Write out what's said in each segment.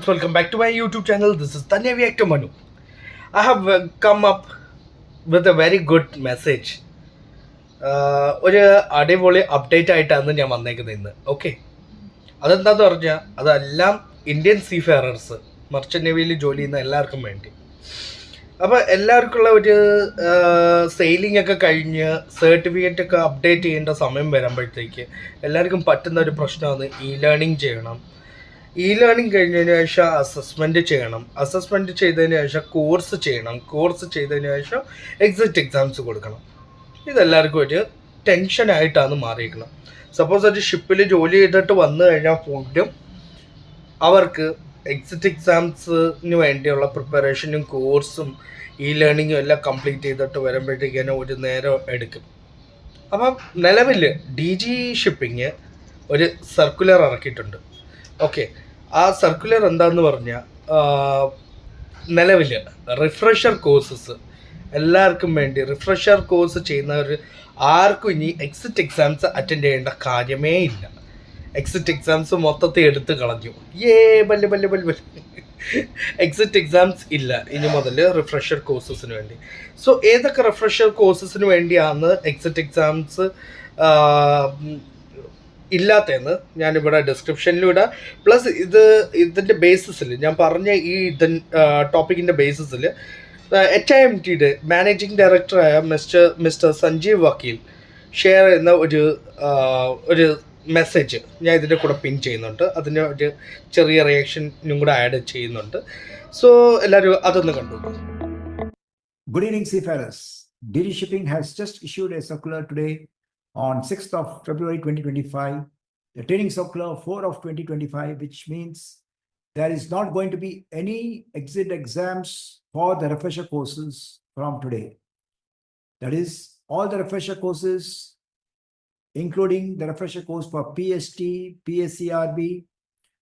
welcome back to my YouTube channel. This is Tanya Reactor Manu. I have come up with a very good message. ഒരു അടിപൊളി update ആയിട്ടാണ് ഞാൻ വന്നേക്കുന്നത് ഇന്ന്. Okay, അതെന്താന്ന് പറഞ്ഞാൽ അതെല്ലാം ഇന്ത്യൻ സീഫെയറേഴ്സ് മർച്ചൻ്റ് നേവിയിൽ ജോലി ചെയ്യുന്ന എല്ലാവർക്കും വേണ്ടി. അപ്പോൾ എല്ലാവർക്കുള്ള ഒരു സെയിലിംഗ് ഒക്കെ കഴിഞ്ഞ് സർട്ടിഫിക്കറ്റ് ഒക്കെ അപ്ഡേറ്റ് ചെയ്യേണ്ട സമയം വരുമ്പോഴത്തേക്ക് എല്ലാവർക്കും പറ്റുന്ന ഒരു പ്രശ്നമാണ് ലേണിംഗ് ചെയ്യണം. ലേണിംഗ് കഴിഞ്ഞതിന് ശേഷം അസസ്മെൻറ്റ് ചെയ്യണം. അസസ്മെൻറ്റ് ചെയ്തതിന് ശേഷം കോഴ്സ് ചെയ്യണം. കോഴ്സ് ചെയ്തതിന് ശേഷം എക്സിറ്റ് എക്സാംസ് കൊടുക്കണം. ഇതെല്ലാവർക്കും ഒരു ടെൻഷനായിട്ടാണ് മാറിയിരിക്കണം. സപ്പോസ് ഒരു ഷിപ്പിൽ ജോലി ചെയ്തിട്ട് വന്നു കഴിഞ്ഞാൽ പോലും അവർക്ക് എക്സിറ്റ് എക്സാംസിന് വേണ്ടിയുള്ള പ്രിപ്പറേഷനും കോഴ്സും ലേണിങ്ങും എല്ലാം കംപ്ലീറ്റ് ചെയ്തിട്ട് വരുമ്പോഴത്തേക്കും ഒരു നേരം എടുക്കും. അപ്പം നിലവിൽ DG ഷിപ്പിങ് ഒരു സർക്കുലർ ഇറക്കിയിട്ടുണ്ട്. ഓക്കെ, ആ സർക്കുലർ എന്താണെന്ന് പറഞ്ഞാൽ നിലവിൽ റിഫ്രഷർ കോഴ്സസ് എല്ലാവർക്കും വേണ്ടി റിഫ്രഷർ കോഴ്സ് ചെയ്യുന്നവർ ആർക്കും ഇനി എക്സിറ്റ് എക്സാംസ് അറ്റൻഡ് ചെയ്യേണ്ട കാര്യമേ ഇല്ല. എക്സിറ്റ് എക്സാംസ് മൊത്തത്തിൽ എടുത്ത് കളഞ്ഞു. ബല്ല് എക്സിറ്റ് എക്സാംസ് ഇല്ല ഇനി മുതൽ റിഫ്രഷർ കോഴ്സസിന് വേണ്ടി. സോ ഏതൊക്കെ റിഫ്രഷർ കോഴ്സസിന് വേണ്ടിയാണ് എക്സിറ്റ് എക്സാംസ് ഇല്ലാത്തതെന്ന് ഞാനിവിടെ ഡിസ്ക്രിപ്ഷനിലും പ്ലസ് ഇതിൻ്റെ ബേസിസിൽ ഞാൻ പറഞ്ഞ ഈ ടോപ്പിക്കിൻ്റെ ബേസിസിൽ HIMTയുടെ മാനേജിംഗ് ഡയറക്ടറായ മിസ്റ്റർ സഞ്ജീവ് വക്കീൽ ഷെയർ ചെയ്യുന്ന ഒരു മെസ്സേജ് ഞാൻ ഇതിൻ്റെ കൂടെ പിൻ ചെയ്യുന്നുണ്ട്. അതിന് ഒരു ചെറിയ റിയാക്ഷനും കൂടെ ആഡ് ചെയ്യുന്നുണ്ട്. സോ എല്ലാവരും അതൊന്ന് കണ്ടു. Good evening, seafarers. DG Shipping has just issued a circular today on 6th of February 2025, the training circular 4 of 2025, which means there is not going to be any exit exams for the refresher courses from today. That is, all the refresher courses, including the refresher course for PST, PSCRB,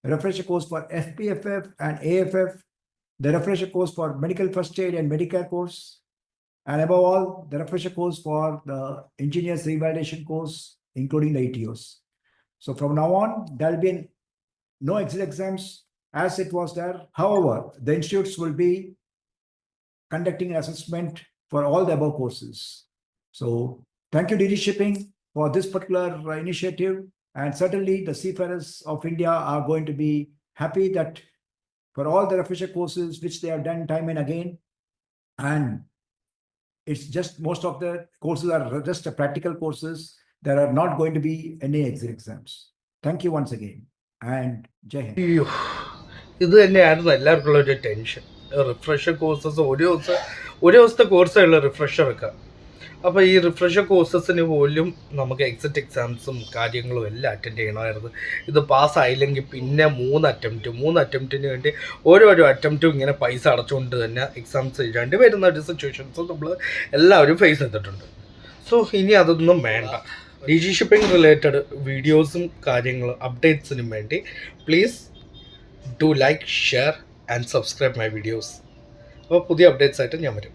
refresher course for FPFF and AFF, the refresher course for medical first aid and Medicare course, and above all, the refresher course for the engineers revalidation course, including the ETOs. So from now on, there will be no exit exams as it was there. However, the institutes will be conducting an assessment for all the above courses. So thank you, DG Shipping, for this particular initiative. And certainly the seafarers of India are going to be happy that for all the refresher courses which they have done time and again, and it's just most of the courses are just practical courses. There are not going to be any exit exams. Thank you once again. And Jai Hind. ഇത് തന്നെയായിരുന്നു എല്ലാവർക്കും ഉള്ള ഒരു tension. Refresher courses ഒരു ദിവസത്തെ കോഴ്സുള്ള refresher ഒക്കെ. അപ്പോൾ ഈ റിഫ്രഷർ കോഴ്സസിന് പോലും നമുക്ക് എക്സിറ്റ് എക്സാംസും കാര്യങ്ങളും എല്ലാം അറ്റൻഡ് ചെയ്യണമായിരുന്നു. ഇത് പാസ്സായില്ലെങ്കിൽ പിന്നെ മൂന്ന് അറ്റംപ്റ്റിന് വേണ്ടി ഓരോരോ അറ്റംപ്റ്റും ഇങ്ങനെ പൈസ അടച്ചുകൊണ്ട് തന്നെ എക്സാംസ് എഴുതാണ്ട് വരുന്ന ഒരു സിറ്റുവേഷൻസ് നമ്മൾ എല്ലാവരും ഫേസ് ചെയ്തിട്ടുണ്ട്. സോ ഇനി അതൊന്നും വേണ്ട. DG ഷിപ്പിംഗ് റിലേറ്റഡ് വീഡിയോസും കാര്യങ്ങളും അപ്ഡേറ്റ്സിനും വേണ്ടി please do like, share and subscribe my videos. അപ്പോൾ പുതിയ അപ്ഡേറ്റ്സ് ആയിട്ട് ഞാൻ വരും.